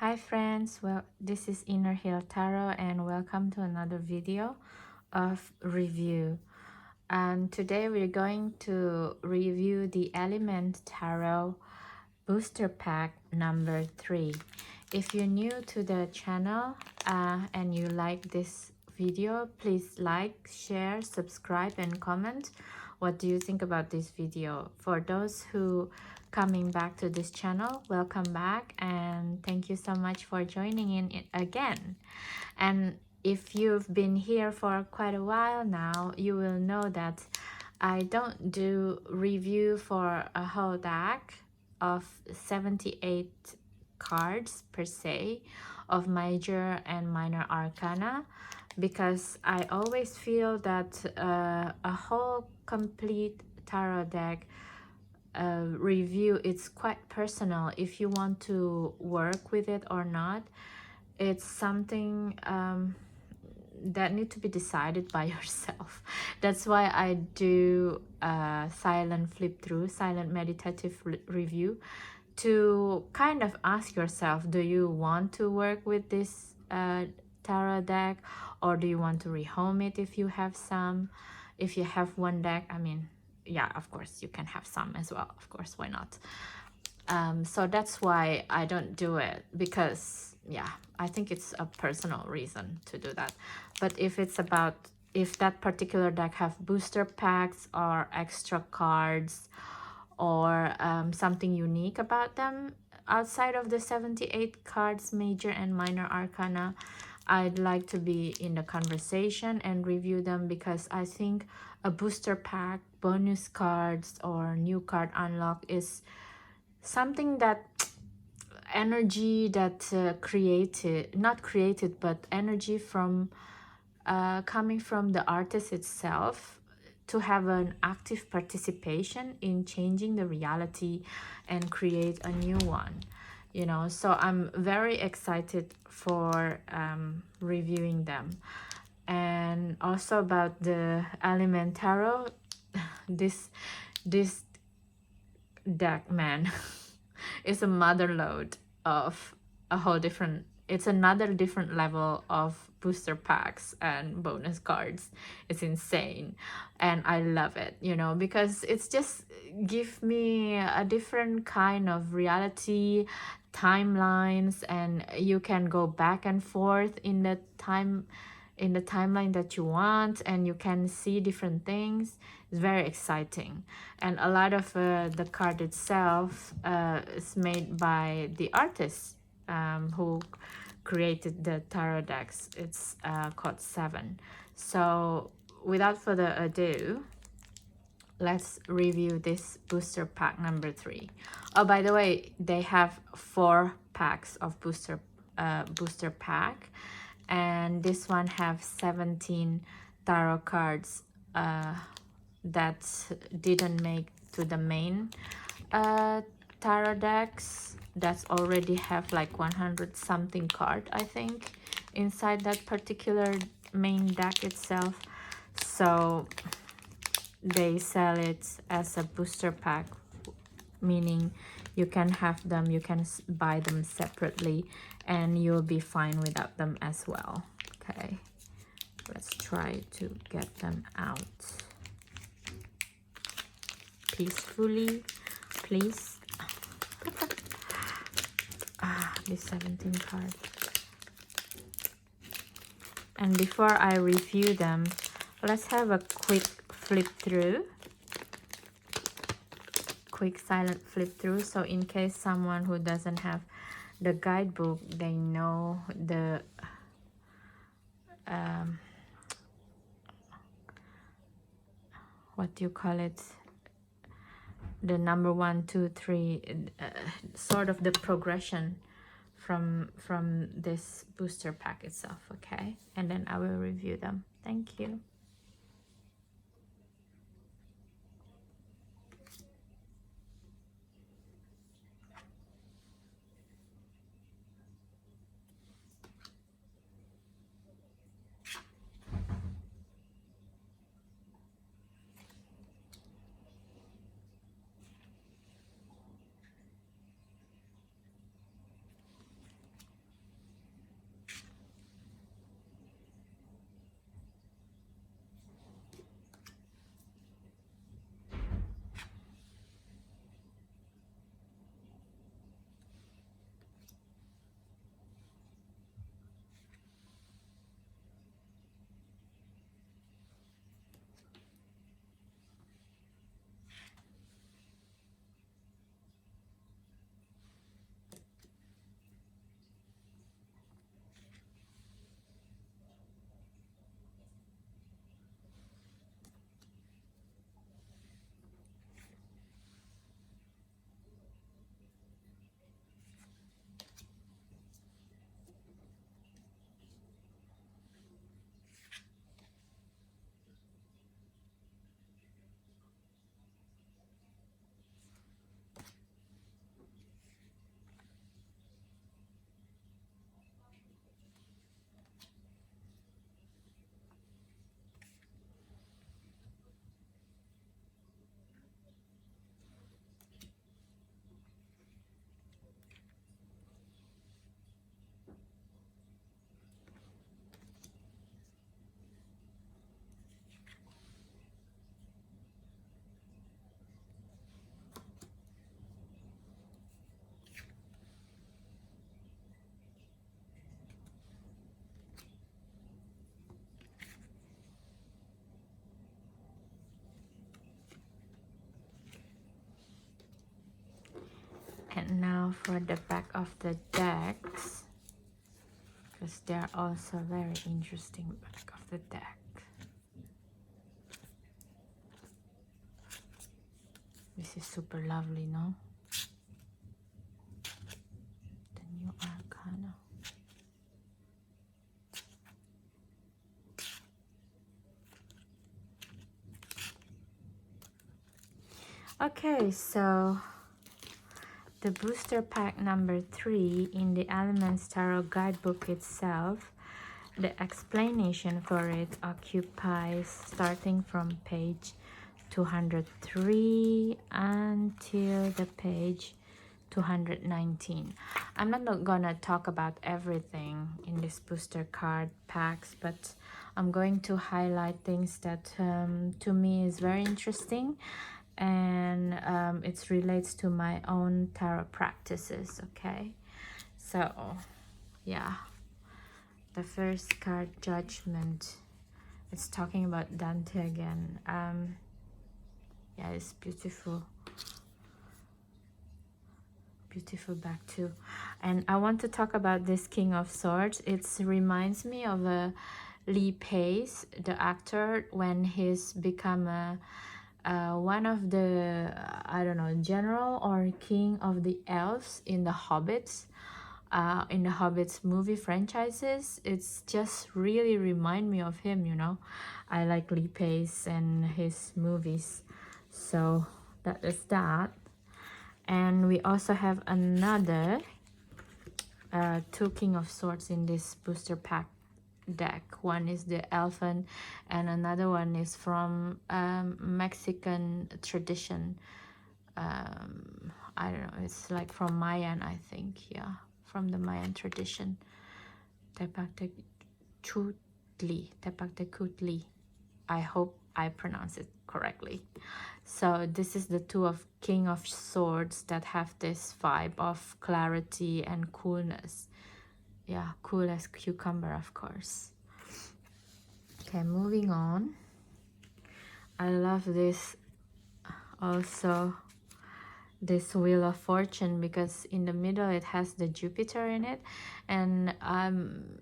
Hi friends, well this is Inner Hill Tarot and welcome to another video of review. And today we're going to review the Alleyman Tarot booster pack number 3. If you're new to the channel and you like this video, please like, share, subscribe and comment. What do you think about this video? For those who coming back to this channel, welcome back and thank you so much for joining in it again. And if you've been here for quite a while now, you will know that I don't do review for a whole deck of 78 cards per se of major and minor arcana, because I always feel that a whole complete tarot deck review, it's quite personal if you want to work with it or not. It's something that need to be decided by yourself. That's why I do silent flip through, silent meditative review, to kind of ask yourself, do you want to work with this tarot deck, or do you want to rehome it if you have some? If you have one deck, I mean, yeah, of course you can have some as well, of course, why not? So that's why I don't do it, because yeah, I think it's a personal reason to do that. But if it's about, if that particular deck have booster packs or extra cards or something unique about them outside of the 78 cards major and minor arcana, I'd like to be in the conversation and review them, because I think a booster pack, bonus cards or new card unlock is something that energy that created, not created, but energy from coming from the artist itself, to have an active participation in changing the reality and create a new one, you know. So I'm very excited for reviewing them. And also about the Alleyman Tarot, this deck, man, is a mother load of a whole different, it's another different level of booster packs and bonus cards. It's insane and I love it, you know, because it's just give me a different kind of reality, timelines, and you can go back and forth in the timeline that you want, and you can see different things. It's very exciting. And a lot of the card itself is made by the artist who created the tarot decks. It's called 7. So without further ado, let's review this booster pack number 3. Oh, by the way, they have 4 packs of booster pack, and this one have 17 tarot cards that didn't make to the main tarot decks, that's already have like 100 something card, I think, inside that particular main deck itself. So they sell it as a booster pack, meaning you can have them, you can buy them separately and you'll be fine without them as well. Okay, let's try to get them out peacefully, please. This 17 card. And before I review them, let's have a quick flip through, quick silent flip through, so in case someone who doesn't have the guidebook, they know the what do you call it, the number 1, 2, 3, sort of the progression from this booster pack itself. Okay, and then I will review them. Thank you. Now for the back of the decks, because they're also very interesting back of the deck. This is super lovely, no? The new arcana. Okay, so the booster pack number 3 in the Alleyman Tarot guidebook itself, the explanation for it occupies starting from page 203 until the page 219. I'm not gonna talk about everything in this booster card packs, but I'm going to highlight things that to me is very interesting, and it relates to my own tarot practices. Okay, so yeah, the first card, Judgment. It's talking about Dante again. Yeah, it's beautiful, back too. And I want to talk about this King of Swords. It reminds me of Lee Pace, the actor, when he's become a one of the I don't know, general or king of the elves in the Hobbits, movie franchises. It's just really remind me of him, you know. I like Lee Pace and his movies, so that is that. And we also have another 2 King of Swords in this booster pack deck. One is the Elfin, and another one is from Mexican tradition. I don't know, it's like from Mayan, I think. Yeah, from the Mayan tradition. Tepactecutli. I hope I pronounce it correctly. So this is the 2 of King of Swords that have this vibe of clarity and coolness. Yeah, cool as cucumber, of course. Okay, moving on. I love this also, this Wheel of Fortune, because in the middle it has the Jupiter in it. And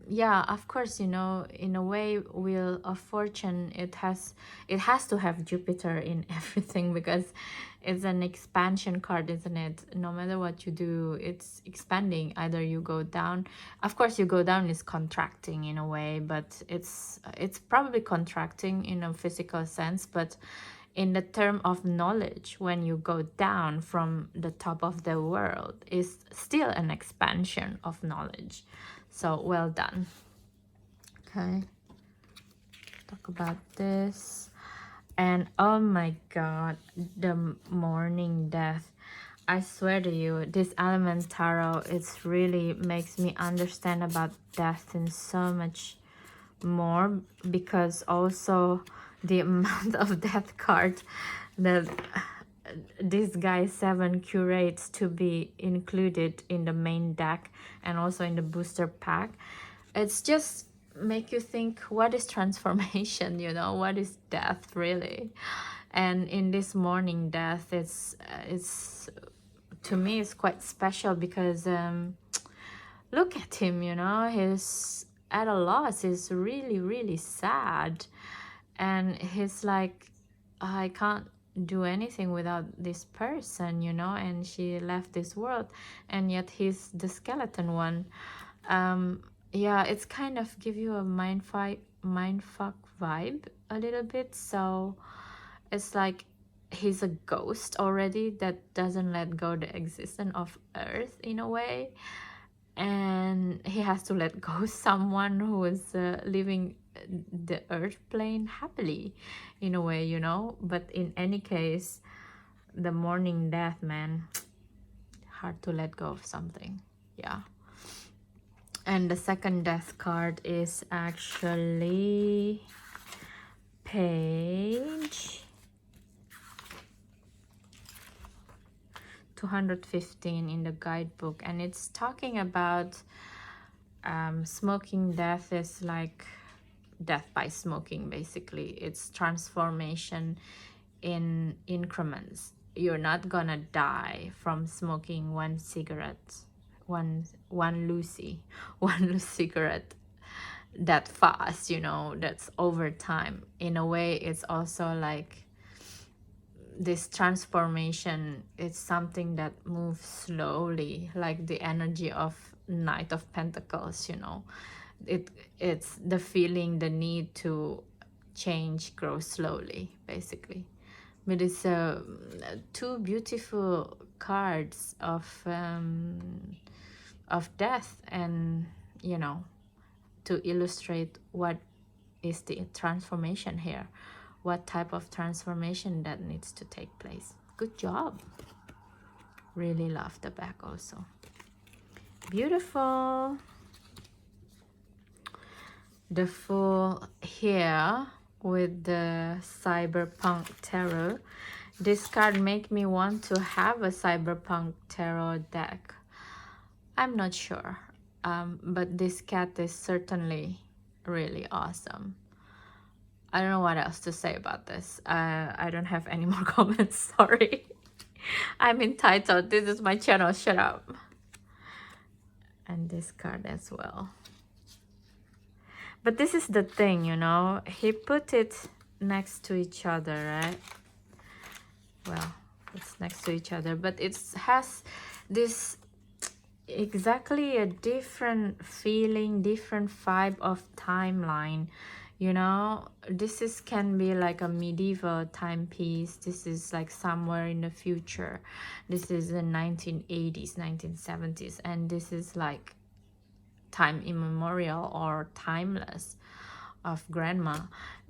yeah, of course, you know, in a way, Wheel of Fortune, it has to have Jupiter in everything, because it's an expansion card, isn't it? No matter what you do, it's expanding. Either you go down, of course you go down is contracting in a way, but it's probably contracting in a physical sense, but in the term of knowledge, when you go down from the top of the world, is still an expansion of knowledge. So well done. Okay, talk about this. And oh my god, the Morning Death. I swear to you, this Alleyman Tarot, it's really makes me understand about death in so much more, because also the amount of death card that this guy 7 curates to be included in the main deck and also in the booster pack, it's just make you think, what is transformation, you know, what is death really? And in this Morning Death, it's to me it's quite special, because look at him, you know, he's at a loss, he's really sad, and he's like, I can't do anything without this person, you know, and she left this world, and yet he's the skeleton one. Yeah, it's kind of give you a mindfuck vibe a little bit. So it's like he's a ghost already that doesn't let go the existence of Earth in a way, and he has to let go someone who is living the Earth plane happily in a way, you know. But in any case, the Morning Death, man, hard to let go of something. Yeah. And the second death card is actually page 215 in the guidebook, and it's talking about smoking death is like death by smoking. Basically, it's transformation in increments. you're not gonna die from smoking one cigarette, one Lucy, one loose cigarette that fast, you know. That's over time. In a way, it's also like this transformation is something that moves slowly, like the energy of Knight of Pentacles, you know. It's the feeling, the need to change grows slowly, basically. But it's two beautiful cards of death, and you know, to illustrate what is the transformation here, what type of transformation that needs to take place. Good job. Really love the back also. Beautiful. The Fool here with the Cyberpunk Tarot. This card make me want to have a Cyberpunk Tarot deck. I'm not sure, but this cat is certainly really awesome. I don't know what else to say about this. I don't have any more comments, sorry. I'm entitled. This is my channel, shut up. And this card as well. But this is the thing, you know, he put it next to each other, right? Well, it's next to each other, but it has this exactly a different feeling, different vibe of timeline. You know, this is can be like a medieval timepiece. This is like somewhere in the future. This is the 1980s, 1970s, and this is like time immemorial or timeless of grandma.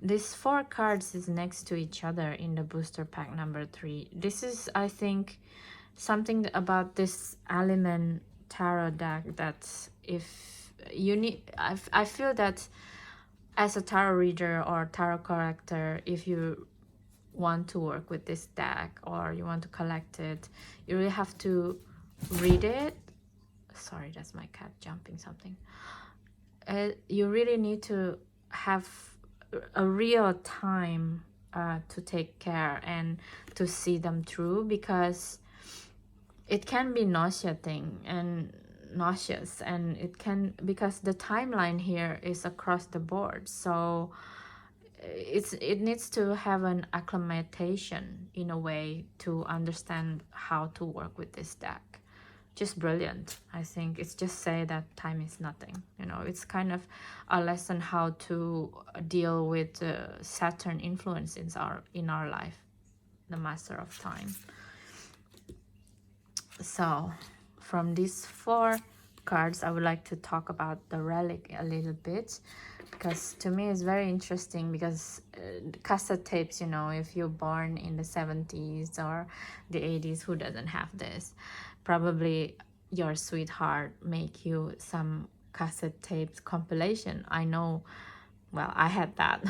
These 4 cards is next to each other in the booster pack number 3. This is, I think, something about this Alleyman tarot deck that if you need, I feel that as a tarot reader or tarot collector, if you want to work with this deck or you want to collect it, you really have to read it. Sorry, that's my cat jumping something. You really need to have a real time to take care and to see them through, because it can be nauseating and nauseous, and it can, because the timeline here is across the board, so it needs to have an acclimatation in a way to understand how to work with this deck. Just brilliant. I think it's just say that time is nothing, you know. It's kind of a lesson how to deal with Saturn influence in our life, the master of time. So from these 4 cards, I would like to talk about the Relic a little bit, because to me it's very interesting, because cassette tapes, you know, if you're born in the 70s or the 80s, who doesn't have this? Probably your sweetheart make you some cassette tapes compilation. I know, well, I had that.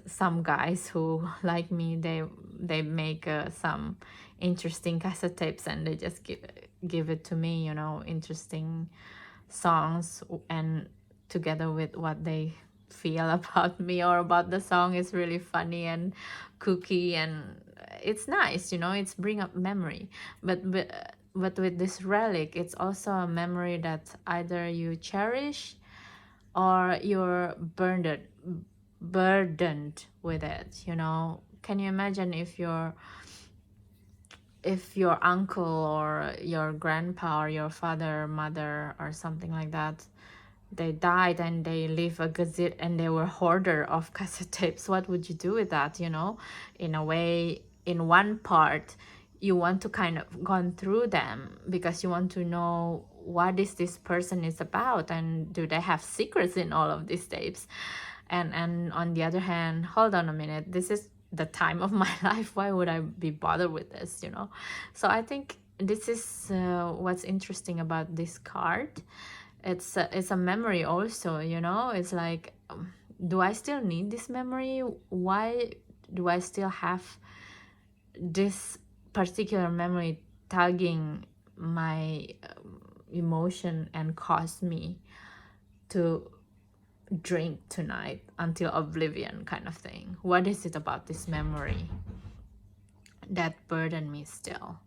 Some guys who like me, they make some interesting cassette tapes and they just give it to me, you know, interesting songs, and together with what they feel about me or about the song is really funny and kooky, and it's nice, you know. It's bring up memory, but with this Relic, it's also a memory that either you cherish or you're burdened with it, you know. Can you imagine if your uncle or your grandpa or your father, mother or something like that, they died and they leave a gazette and they were hoarder of cassette tapes? What would you do with that, you know? In a way, in one part, you want to kind of gone through them because you want to know what is this person is about, and do they have secrets in all of these tapes? And on the other hand, hold on a minute, this is the time of my life, why would I be bothered with this, you know? So I think this is what's interesting about this card. It's a memory also, you know. It's like, do I still need this memory? Why do I still have this particular memory tugging my emotion and cause me to drink tonight until oblivion, kind of thing? What is it about this memory? that burden me still.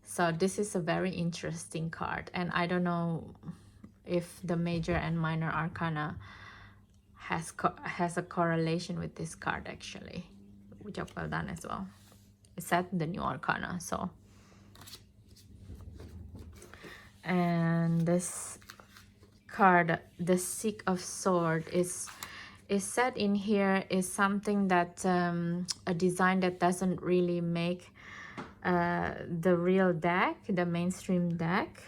So this is a very interesting card, and I don't know if the major and minor arcana has a correlation with this card actually. Job well done as well. It's set in the new arcana. So, and this card, the Six of Swords, is set in here, is something that a design that doesn't really make the real deck, the mainstream deck,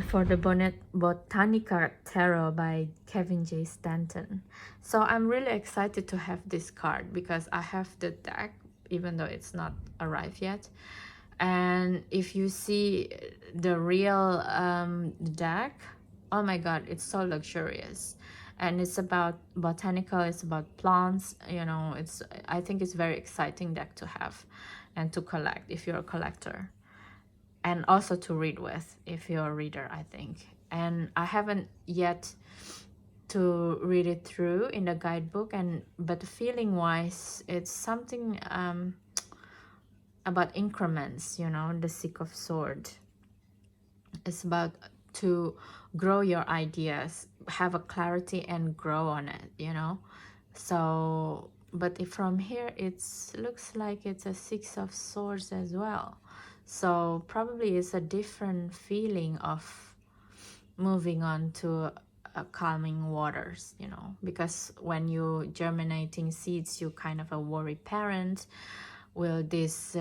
for the Botanica Tarot by Kevin J. Stanton. So I'm really excited to have this card because I have the deck, even though it's not arrived yet. And if you see the real deck, oh my god, it's so luxurious. And it's about botanical, it's about plants, you know. I think it's very exciting deck to have and to collect if you're a collector, and also to read with if you're a reader, I think. And I haven't yet to read it through in the guidebook, but feeling wise, it's something about increments, you know. The Six of Swords, it's about to grow your ideas, have a clarity and grow on it, you know. So but if from here it looks like it's a Six of Swords as well. So probably it's a different feeling of moving on to calming waters, you know, because when you germinating seeds, you kind of a worry parent. Will this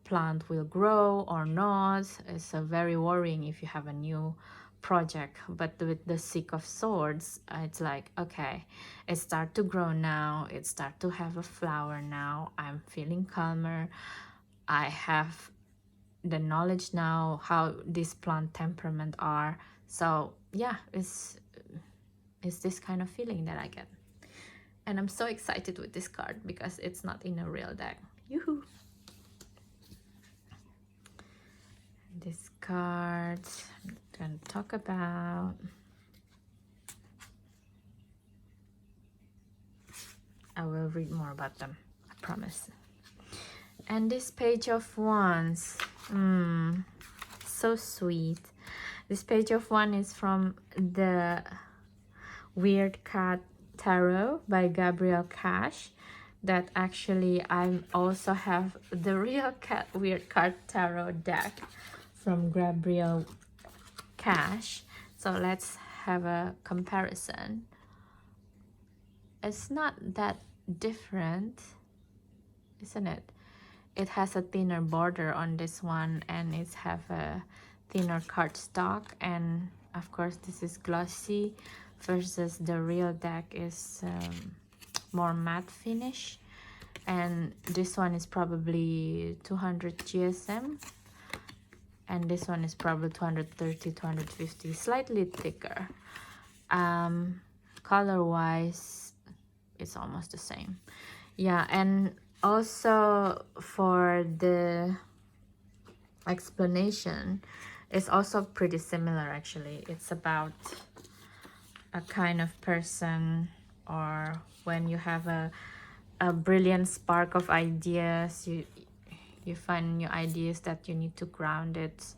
plant will grow or not? It's very worrying if you have a new project. But with the Six of Swords, it's like, okay, it start to grow now, it start to have a flower now, I'm feeling calmer, I have the knowledge now how this plant temperament are. So yeah, it's this kind of feeling that I get, and I'm so excited with this card because it's not in a real deck. Yoo-hoo! This card I'm going to talk about. I will read more about them, I promise. And this Page of Wands, so sweet. This Page of Wands is from the Weird Cat Tarot by Gabrielle Cash. That actually I also have the real Weird Cat Tarot deck from Gabrielle Cash. So let's have a comparison. It's not that different, isn't it? It has a thinner border on this one, and it have a thinner cardstock, and of course this is glossy versus the real deck is more matte finish. And this one is probably 200 GSM, and this one is probably 230, 250, slightly thicker. Color wise, it's almost the same. Yeah, and also for the explanation, it's also pretty similar actually. It's about a kind of person, or when you have a brilliant spark of ideas, you find new ideas that you need to ground it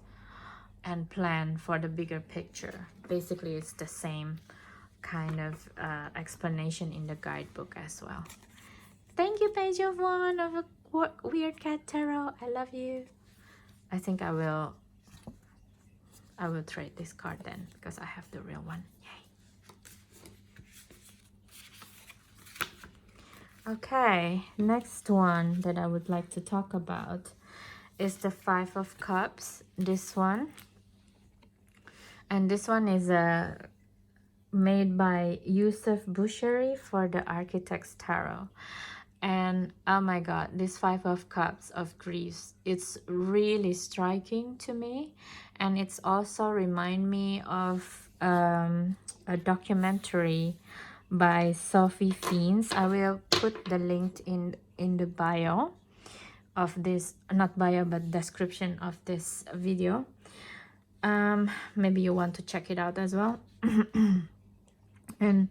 and plan for the bigger picture. Basically it's the same kind of explanation in the guidebook as well. Thank you, Page of Wands of a Weird Cat Tarot. I love you. I think I will trade this card then, because I have the real one. Yay. Okay, next one that I would like to talk about is the Five of Cups. This one. And this one is made by Yusuf Bushari for the Architect's Tarot. And oh my god, this Five of Cups of Griefs, it's really striking to me. And it's also remind me of a documentary by Sophie Fiennes. I will put the link in the bio of this, not bio but description of this video. Maybe you want to check it out as well. And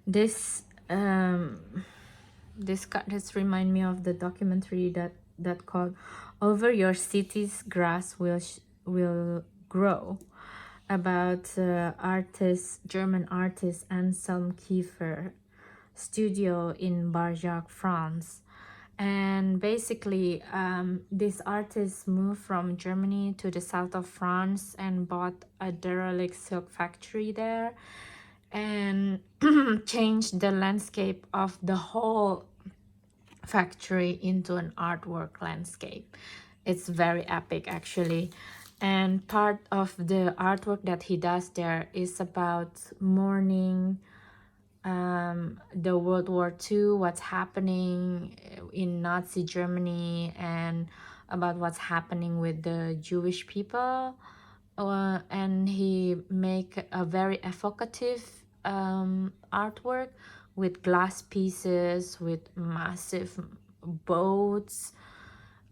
this card has remind me of the documentary that that called Over Your City's Grass Will Grow, about German artist Anselm Kiefer studio in Barjac, France. And basically, this artist moved from Germany to the south of France and bought a derelict silk factory there and changed the landscape of the whole factory into an artwork landscape. It's very epic, actually. And part of the artwork that he does there is about mourning the World War II, what's happening in Nazi Germany, and about what's happening with the Jewish people. And he make a very evocative artwork with glass pieces, with massive boats.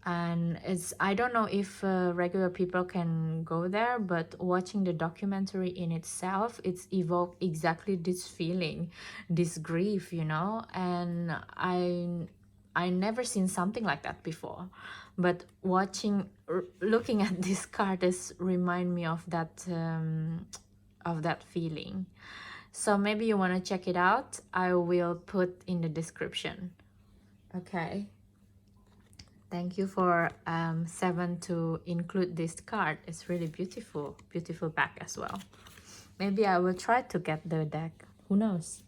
And I don't know if regular people can go there, but watching the documentary in itself, it's evoked exactly this feeling, this grief, you know. And I never seen something like that before, but looking at this card is remind me of that feeling. So maybe you want to check it out. I will put in the description. Okay. Thank you for Seven to include this card. It's really beautiful, beautiful back as well. Maybe I will try to get the deck. Who knows?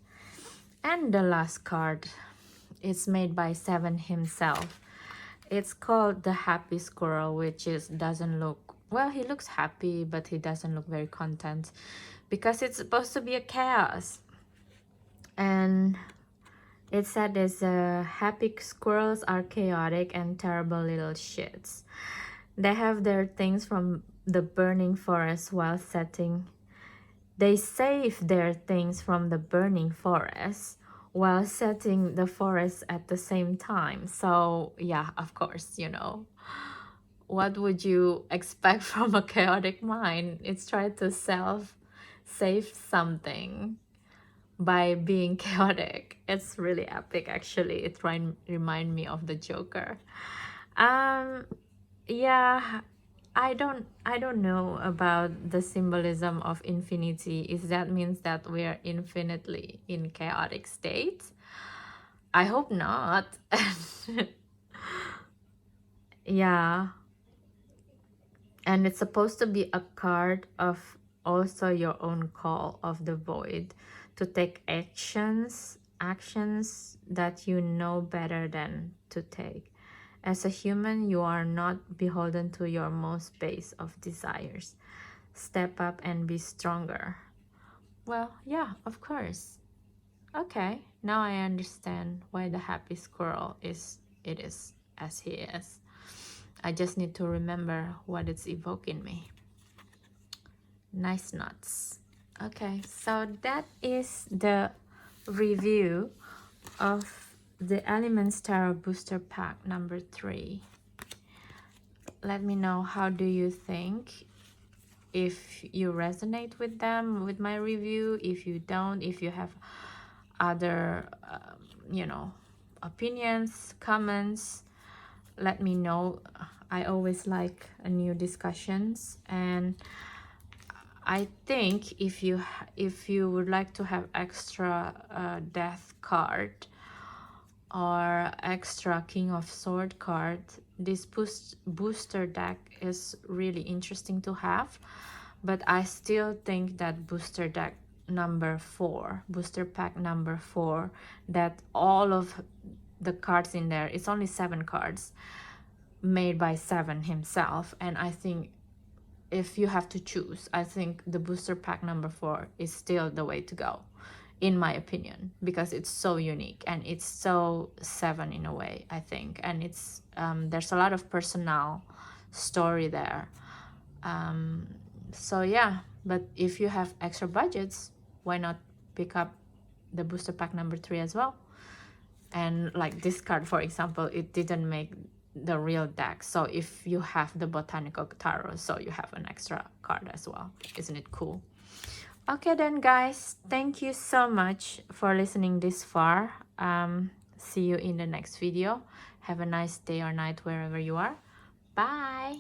And the last card, it's made by Seven himself. It's called the Happy Squirrel, which doesn't look, well, he looks happy, but he doesn't look very content because it's supposed to be a chaos. And it said there's happy squirrels are chaotic and terrible little shits. They have their things from the burning forest while setting. They save their things from the burning forest while setting the forest at the same time. So yeah, of course, you know. What would you expect from a chaotic mind? It's trying to save something by being chaotic. It's really epic, actually. It remind me of the Joker. Yeah, I don't know about the symbolism of infinity. Is that means that we are infinitely in chaotic states? I hope not. Yeah. And it's supposed to be a card of also your own call of the void to take actions that you know better than to take. As a human, you are not beholden to your most base of desires. Step up and be stronger. Well, yeah, of course. Okay, now I understand why the happy squirrel is as he is. I just need to remember what it's evoking me. Nice nuts. Okay, so that is the review of the Alleyman Tarot Booster Pack number 3. Let me know, how do you think? If you resonate with them, with my review. If you don't, if you have other, you know, opinions, comments, let me know. I always like new discussions. And I think if you would like to have extra death card or extra King of Sword card, this booster deck is really interesting to have. But I still think that booster pack number 4, that all of the cards in there, it's only 7 cards made by Seven himself. And I think if you have to choose, I think the booster pack number 4 is still the way to go, in my opinion, because it's so unique and it's so Seven in a way, I think. And it's there's a lot of personal story there. So yeah, but if you have extra budgets, why not pick up the booster pack number 3 as well? And like this card, for example, it didn't make the real deck. So if you have the Botanical Tarot, so you have an extra card as well. Isn't it cool? Okay then, guys, thank you so much for listening this far. See you in the next video. Have a nice day or night wherever you are. Bye.